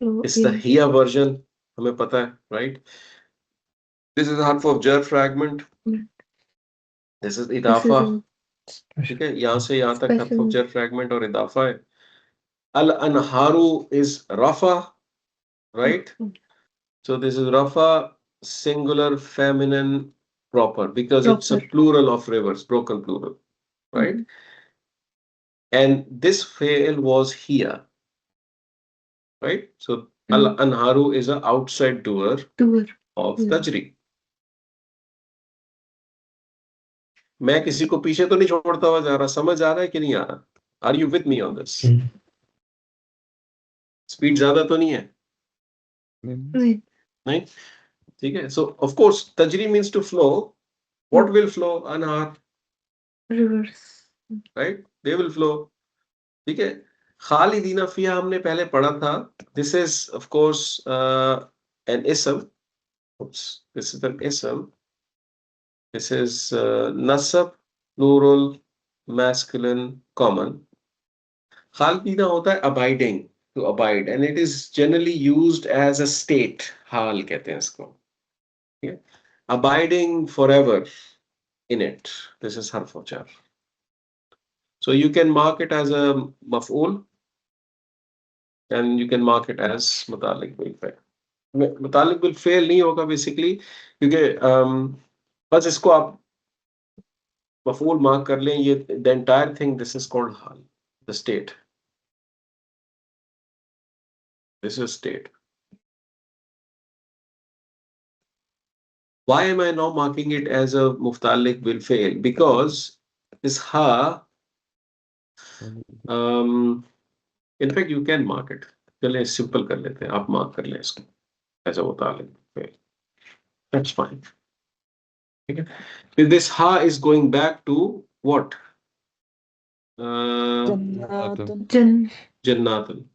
It's the yeah, hiya version, हमें पता है, right? This is harf of jar fragment. This is this इदाफा. is ठीक है. यहाँ से यहाँ तक harf special. of jar fragment और इदाफा है. अल अनहारू is rafa, right? So this is rafa, singular, feminine, proper, because it's a Proper. plural of rivers, broken plural, right? And this fail was here, right? So al anharu is a outside doer Doer. of tajri. मैं किसी को पीछे तो नहीं छोड़ता हुआ जा रहा. समझ आ रहा है कि नहीं आ रहा? Are you with me on this? Speed ज्यादा तो नहीं है? नहीं. ठीक है. So of course tajri means to flow. What will flow? Anhar, Rivers. right? They will flow. ठीक है. खालिदीना फिया हमने पहले पढ़ा था. This is of course an ism. Oops, this is an ism. This is nasab, plural, masculine, common. खालिदीना होता है abiding, to abide, and it is generally used as a state. हाल कहते हैं इसको. ठीक है. Abiding forever in it. This is harf of jar. So you can mark it as a maf'ul and you can mark it as mutalik bil fi'l. मुतालिक bill fail नहीं होगा basically, क्योंकि बस इसको आप मफूल मार्क कर लें. ये the entire thing, this is called hall, the state. This is state. Why am I now marking it as a muftalik will fail? Because this ha, in fact you can mark it. चलिए simple कर लेते हैं, आप mark कर लें इसको as a muftalik will fail. That's fine. Okay. This ha is going back to what? Jannatun. Jannatan.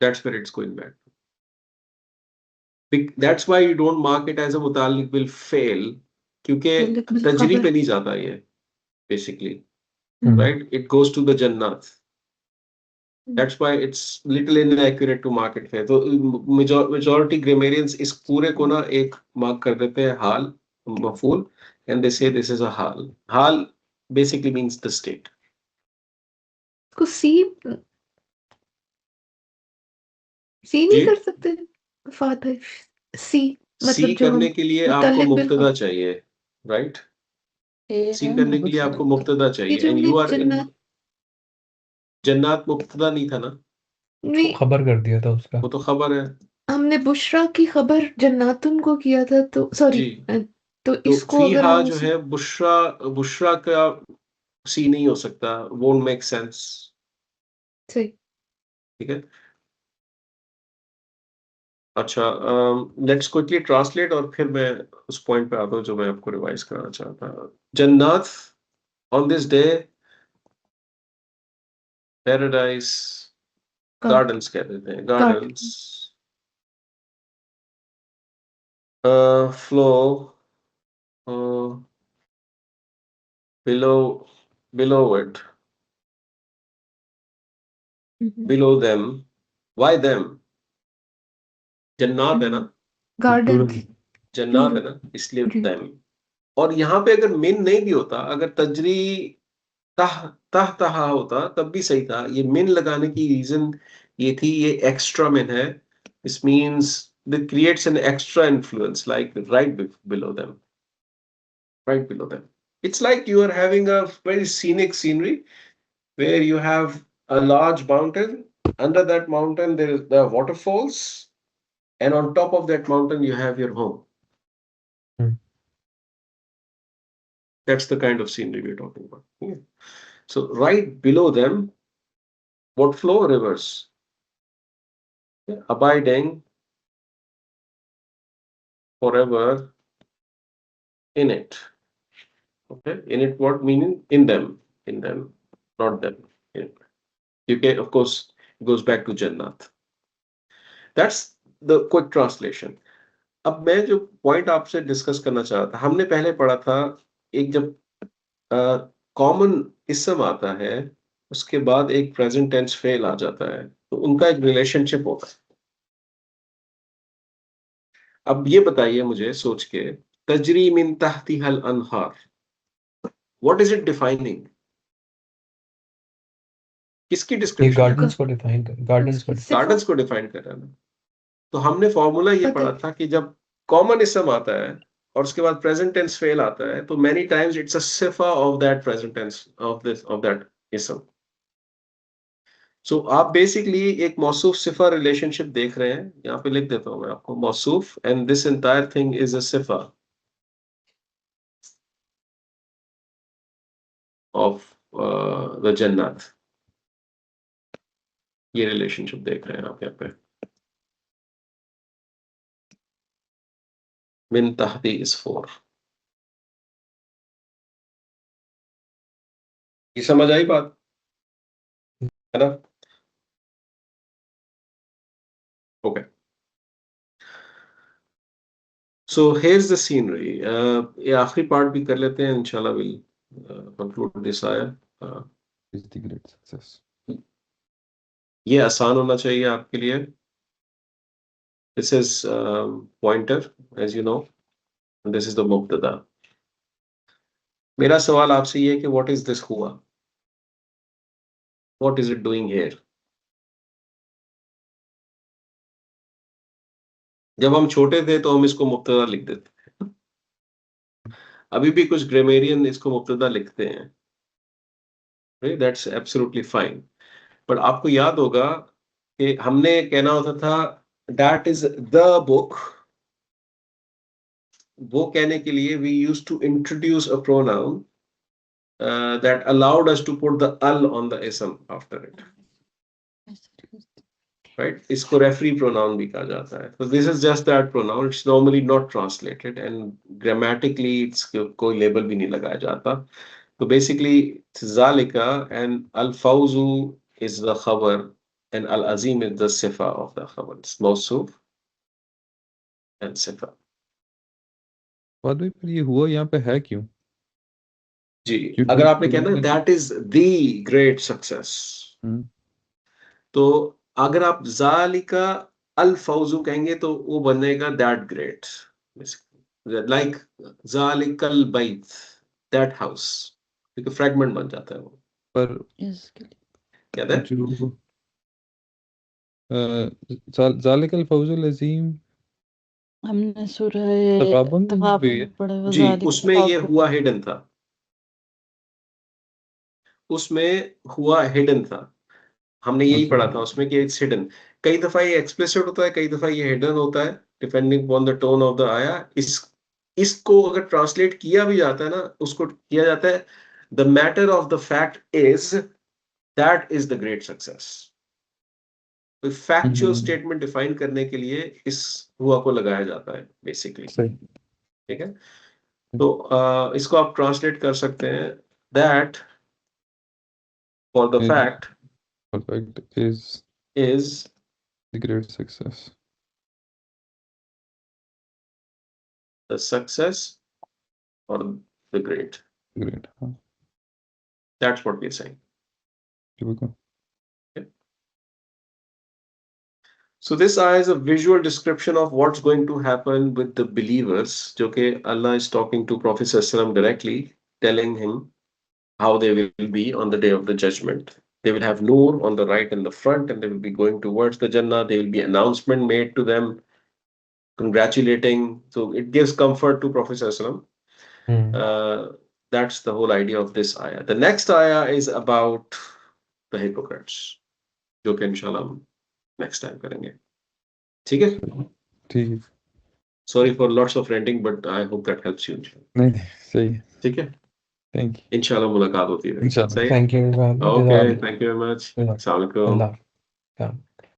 That's where it's going back. That's why you don't mark it as a mutalik will fail, क्योंकि मुतल्लिक bill तजरी खबर पे नहीं जाता ये basically, Hmm. right? It goes to the jannat. That's why it's little inaccurate to mark it fail. तो majority grammarians इस पूरे को ना एक mark कर देते हैं हाल मफूल, and they say this is a hall. Hall basically means the state. को सी नहीं जी, कर सकते फादर सी सी मतलब जो हम करने के लिए आपको मुतल्लिक बिल मुब्तदा चाहिए, right? सी करने के लिए आपको मुब्तदा ये चाहिए, जो and हमने you are in जन्नत जन्नत मुब्तदा नहीं था ना, उसको नहीं खबर कर दिया था उसका। वो तो खबर है हमने बुशरा की खबर जन्नातुन को किया था तो सॉरी जी। तो तो इसको अगर फीहा हम जो है बुशरा का सी नहीं हो सकता, won't make sense. सही ठीक है, अच्छा, लेट्स क्विकली ट्रांसलेट और फिर मैं उस पॉइंट पे आता हूँ जो मैं आपको रिवाइज कराना चाहता हूँ. जन्नत on this day, paradise, gardens कह देते हैं, gardens flow below it, below them. Why them? जन्नत है ना, गार्डन जन्नत है ना, इसलिए them. और यहाँ पे अगर मिन नहीं भी होता, अगर तजरी तह तह तहा होता तब भी सही था. ये मिन लगाने की रीजन ये थी, ये एक्स्ट्रा मिन है. This means that creates an extra influence, like below them, right below them. It's like you are having a very scenic scenery where you have a large mountain. Under that mountain there is the waterfalls, and on top of that mountain you have your home. That's the kind of scenery we're talking about. Yeah. So right below them, what flow? Rivers. Yeah. Abiding forever in it. Okay, in it, what meaning? In them, not them. In. Okay, of course, it goes back to Jannat. That's the quick translation. अब मैं जो point आपसे discuss करना चाह रहा था, हमने पहले पढ़ा था, एक जब कॉमन इसम आता है उसके बाद एक प्रेजेंट टेंस फेल आ जाता है, तो उनका एक रिलेशनशिप होता है. अब ये बताइए मुझे सोच के, तजरी मिन तहती हल अनहार, व्हाट इज इट डिफाइनिंग? किसकी ये डिस्क्रिप्शन है? गार्डन्स को डिफाइन कर गार्डन्स को डिफाइन कर रहा है ना. तो हमने फॉर्मूला ये पढ़ा था कि जब कॉमन इसम आता है और उसके बाद प्रेजेंट टेंस फेल आता है, तो मेनी टाइम्स इट्स अ सिफा of that present tense of that इसम. सो आप बेसिकली एक मौसूफ सिफा रिलेशनशिप देख रहे हैं. यहाँ पे लिख देता हूं मैं आपको, मौसूफ, and this entire thing is a सिफा ऑफ द जन्नत. ये रिलेशनशिप देख रहे हैं आप यहाँ पे. मिन तहती इज 4. ये समझ आई बात, है ना? Okay, so here's the scenery. ये आखिरी पार्ट भी कर लेते हैं इंशाल्लाह. विल कंक्लूड दिस आया. is the great success. ये आसान होना चाहिए आपके लिए. This is pointer, as you know, and this is the mubtada. मेरा सवाल आपसे ये है कि what is this हुआ? What is it doing here? जब हम छोटे थे तो हम इसको मुब्तदा लिख देते थे. अभी भी कुछ ग्रामेरियन इसको मुब्तदा लिखते हैं. That's absolutely fine. But आपको याद होगा कि हमने कहना होता था that is the book, वो कहने के लिए we used to introduce a pronoun that allowed us to put the al on the ism after it. Right? इसको referee pronoun भी कहा जाता है. So this is just that pronoun. It's normally not translated and grammatically it's कोई label भी नहीं लगाया जाता. So basically zalika and al-fawzu is the khabar and al-azim is the sifa of the khabar. It's mawsuf and sifa. बाद में पर ये हुआ यहाँ पे है क्यों? जी, क्योंकि अगर आपने कहना that is the great success, तो अगर आप ज़ालिका अल फौजू कहेंगे तो वो बनेगा that great, like ज़ालिकल बैत, that house, क्योंकि फ्रैगमेंट बन जाता है वो. पर क्या है जो ज़ालिकल फौजुल अज़ीम हमने सूरह तगाबुन तगाबुन भी है। में पढ़ा हुआ जी, ज़ालिकल उसमें ये फौजुल हुआ हिडन था, उसमें हुआ हिडन था. हमने यही अच्छा। पढ़ा था उसमें कि इट्स हिडन. कई दफा ये एक्सप्लिसिट होता है, कई दफा ये हिडन होता है, depending upon the tone of the आया. इसको अगर ट्रांसलेट किया भी जाता है ना, उसको किया जाता है the matter of the fact is that is the great success. तो फैक्चुअल स्टेटमेंट डिफाइन करने के लिए इस हुआ को लगाया जाता है बेसिकली. सही। ठीक है, तो इसको आप ट्रांसलेट कर सकते हैं that for the fact Perfect is is the great success. the success or the great. Great. हाँ, That's what we're saying. ठीक है। So this ayah is a visual description of what's going to happen with the believers. जो कि Allah is talking to Prophet ﷺ directly, telling him how they will be on the day of the judgment. They will have Noor on the right and the front, and they will be going towards the Jannah. There will be announcement made to them, congratulating. So it gives comfort to Prophet ﷺ. That's the whole idea of this ayah. The next ayah is about the hypocrites, जो कि इंशाल्लाह हम next time करेंगे. ठीक है? ठीक है। Sorry for lots of ranting, but I hope that helps you. नहीं नहीं, सही है। ठीक है? Thank you. इंशाल्लाह मुलाकात होती है. इंशाल्लाह। सही? Thank you. Okay, thank you very much. Assalamu alaikum. Allah.